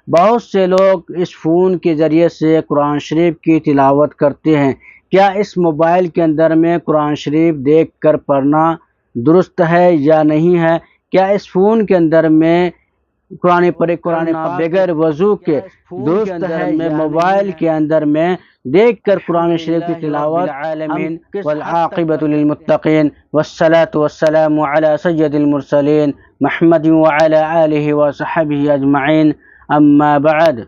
بہت سے لوگ اس فون کے ذریعے سے قرآن شریف کی تلاوت کرتے ہیں۔ کیا اس موبائل کے اندر میں قرآن شریف دیکھ کر پڑھنا درست ہے یا نہیں ہے؟ کیا اس فون کے اندر میں قرآن بغیر وضو کے درست ہے؟ میں موبائل کے اندر میں دیکھ کر قرآن شریف کی تلاوت والعاقبۃ للمتقین والصلاة والسلام علی سید المرسلین محمد وعلی آلہ وصحبہ اجمعین، اما بعد،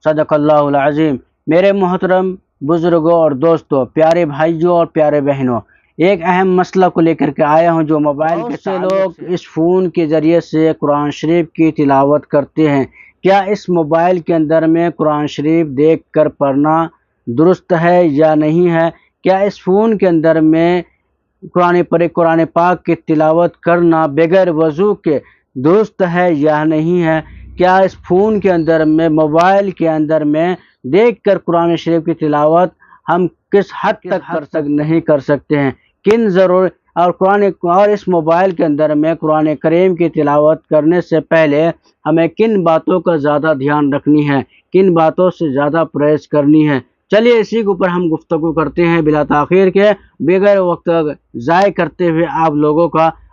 صدق اللہ العظیم۔ میرے محترم بزرگوں اور دوستوں، پیارے بھائیوں اور پیارے بہنوں، ایک اہم مسئلہ کو لے کر کے آیا ہوں جو موبائل کے سے لوگ اس فون کے ذریعے سے قرآن شریف کی تلاوت کرتے ہیں۔ کیا اس موبائل کے اندر میں قرآن شریف دیکھ کر پڑھنا درست ہے یا نہیں ہے؟ کیا اس فون کے اندر میں قرآن پاک کی تلاوت کرنا بغیر وضو کے درست ہے یا نہیں ہے؟ کیا اس فون کے اندر میں موبائل کے اندر میں دیکھ کر قرآن شریف کی تلاوت ہم کس حد تک نہیں کر سکتے ہیں؟ کن ضرور اور اس موبائل کے اندر میں قرآن کریم کی تلاوت کرنے سے پہلے ہمیں کن باتوں کا زیادہ دھیان رکھنی ہے، کن باتوں سے زیادہ پرہیز کرنی ہے؟ چلیے اسی کے اوپر ہم گفتگو کرتے ہیں بلا تاخیر کے، بغیر وقت ضائع کرتے ہوئے۔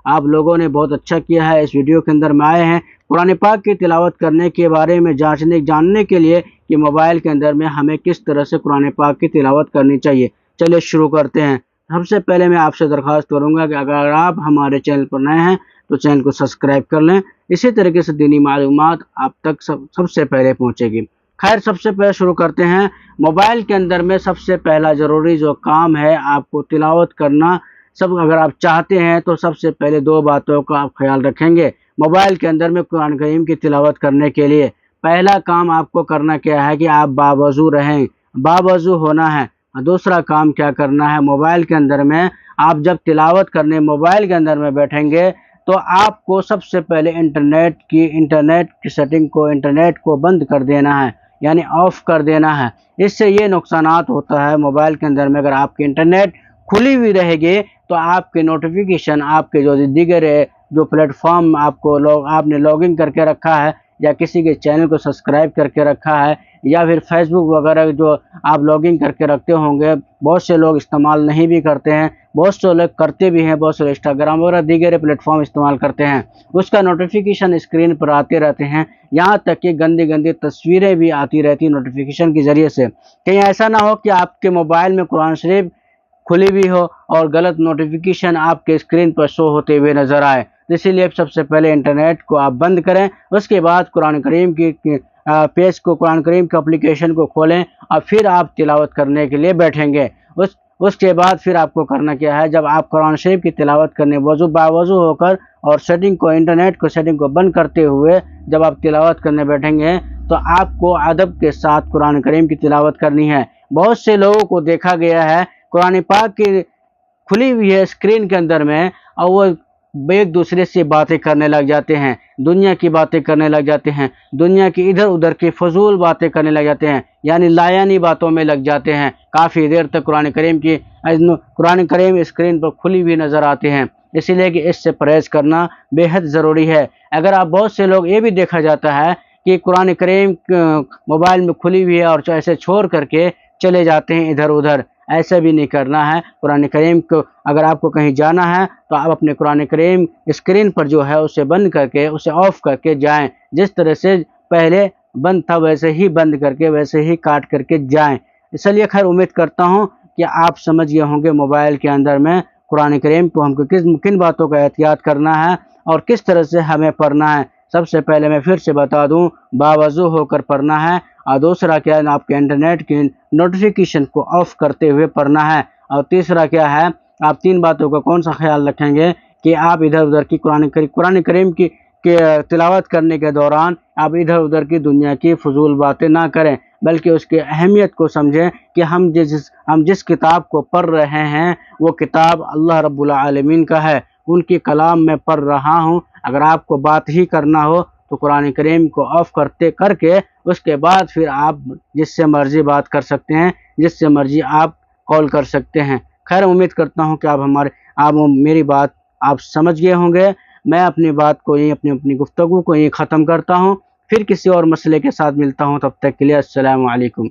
آپ لوگوں نے بہت اچھا کیا ہے، اس ویڈیو کے اندر میں آئے ہیں قرآن پاک کی تلاوت کرنے کے بارے میں جاننے کے لیے کہ موبائل کے اندر میں ہمیں کس طرح سے قرآن پاک کی تلاوت کرنی چاہیے۔ چلیے شروع کرتے ہیں۔ سب سے پہلے میں آپ سے درخواست کروں گا کہ اگر آپ ہمارے چینل پر نئے ہیں تو چینل کو سبسکرائب کر لیں، اسی طریقے سے دینی معلومات آپ تک سب سے پہلے پہنچے گی۔ خیر، سب سے پہلے شروع کرتے ہیں۔ موبائل کے اندر میں سب سے پہلا ضروری جو کام ہے آپ کو تلاوت کرنا، اگر آپ چاہتے ہیں تو سب سے پہلے دو باتوں کا آپ خیال رکھیں گے موبائل کے اندر میں قرآن کریم کی تلاوت کرنے کے لیے۔ پہلا کام آپ کو کرنا کیا ہے کہ آپ باوضو رہیں، باوضو ہونا ہے۔ دوسرا کام کیا کرنا ہے، موبائل کے اندر میں آپ جب تلاوت کرنے موبائل کے اندر میں بیٹھیں گے تو آپ کو سب سے پہلے انٹرنیٹ کی سیٹنگ کو انٹرنیٹ کو بند کر دینا ہے، یعنی آف کر دینا ہے۔ اس سے یہ نقصانات ہوتا ہے موبائل کے اندر میں اگر آپ کی انٹرنیٹ کھلی ہوئی رہے گی تو آپ کے نوٹیفیکیشن، آپ کے جو دیگر جو پلیٹ فارم آپ نے لاگ ان کر کے رکھا ہے یا کسی کے چینل کو سبسکرائب کر کے رکھا ہے یا پھر فیس بک وغیرہ جو آپ لاگ ان کر کے رکھتے ہوں گے، بہت سے لوگ استعمال نہیں بھی کرتے ہیں، بہت سے لوگ کرتے بھی ہیں، بہت سے انسٹاگرام وغیرہ دیگر پلیٹ فارم استعمال کرتے ہیں، اس کا نوٹیفیکیشن اسکرین پر آتے رہتے ہیں، یہاں تک کہ گندی گندی تصویریں بھی آتی رہتی نوٹیفیکیشن کے ذریعے سے۔ کہیں ایسا نہ ہو کہ آپ کے موبائل میں قرآن شریف کھلی بھی ہو اور غلط نوٹیفیکیشن آپ کے اسکرین پر شو ہوتے ہوئے نظر آئے۔ اسی لیے سب سے پہلے انٹرنیٹ کو آپ بند کریں، اس کے بعد قرآن کریم کی پیج کو، قرآن کریم کی اپلیکیشن کو کھولیں اور پھر آپ تلاوت کرنے کے لیے بیٹھیں گے۔ اس کے بعد پھر آپ کو کرنا کیا ہے، جب آپ قرآن شریف کی تلاوت کرنے باوضو ہو کر اور انٹرنیٹ کو سیٹنگ کو بند کرتے ہوئے جب آپ تلاوت کرنے بیٹھیں گے تو آپ کو ادب کے ساتھ قرآن کریم کی تلاوت کرنی ہے۔ بہت سے لوگوں کو دیکھا گیا ہے قرآن پاک کی کھلی ہوئی ہے اسکرین کے اندر میں اور وہ ایک دوسرے سے باتیں کرنے لگ جاتے ہیں، دنیا کی باتیں کرنے لگ جاتے ہیں، دنیا کی ادھر ادھر کی فضول باتیں کرنے لگ جاتے ہیں، یعنی لایانی باتوں میں لگ جاتے ہیں۔ کافی دیر تک قرآن کریم اسکرین پر کھلی ہوئی نظر آتے ہیں، اسی لیے کہ اس سے پرہیز کرنا بے حد ضروری ہے۔ اگر آپ بہت سے لوگ یہ بھی دیکھا جاتا ہے کہ قرآن کریم موبائل میں کھلی ہوئی ہے اور ایسے چھوڑ کر کے چلے جاتے ہیں ادھر ادھر، ایسا بھی نہیں کرنا ہے۔ قرآن کریم کو اگر آپ کو کہیں جانا ہے تو آپ اپنے قرآن کریم اسکرین پر جو ہے اسے بند کر کے، اسے آف کر کے جائیں، جس طرح سے پہلے بند تھا ویسے ہی بند کر کے، ویسے ہی کاٹ کر کے جائیں۔ اس لیے خیر امید کرتا ہوں کہ آپ سمجھ گئے ہوں گے موبائل کے اندر میں قرآن کریم کو ہم کو کن باتوں کا احتیاط کرنا ہے اور کس طرح سے ہمیں پڑھنا ہے۔ سب سے پہلے میں پھر سے بتا دوں، باوضو ہو کر پڑھنا ہے، اور دوسرا کیا ہے، آپ کے انٹرنیٹ کی نوٹیفیکیشن کو آف کرتے ہوئے پڑھنا ہے، اور تیسرا کیا ہے، آپ تین باتوں کا کون سا خیال رکھیں گے کہ آپ ادھر ادھر کی قرآن کریم کی تلاوت کرنے کے دوران آپ ادھر ادھر کی دنیا کی فضول باتیں نہ کریں، بلکہ اس کی اہمیت کو سمجھیں کہ ہم جس کتاب کو پڑھ رہے ہیں وہ کتاب اللہ رب العالمین کا ہے، ان کی کلام میں پڑھ رہا ہوں۔ اگر آپ کو بات ہی کرنا ہو تو قرآن کریم کو آف کر کے اس کے بعد پھر آپ جس سے مرضی بات کر سکتے ہیں، جس سے مرضی آپ کال کر سکتے ہیں۔ خیر امید کرتا ہوں کہ آپ میری بات آپ سمجھ گئے ہوں گے۔ میں اپنی بات کو اپنی گفتگو کو ختم کرتا ہوں۔ پھر کسی اور مسئلے کے ساتھ ملتا ہوں، تب تک کے لیے السلام علیکم۔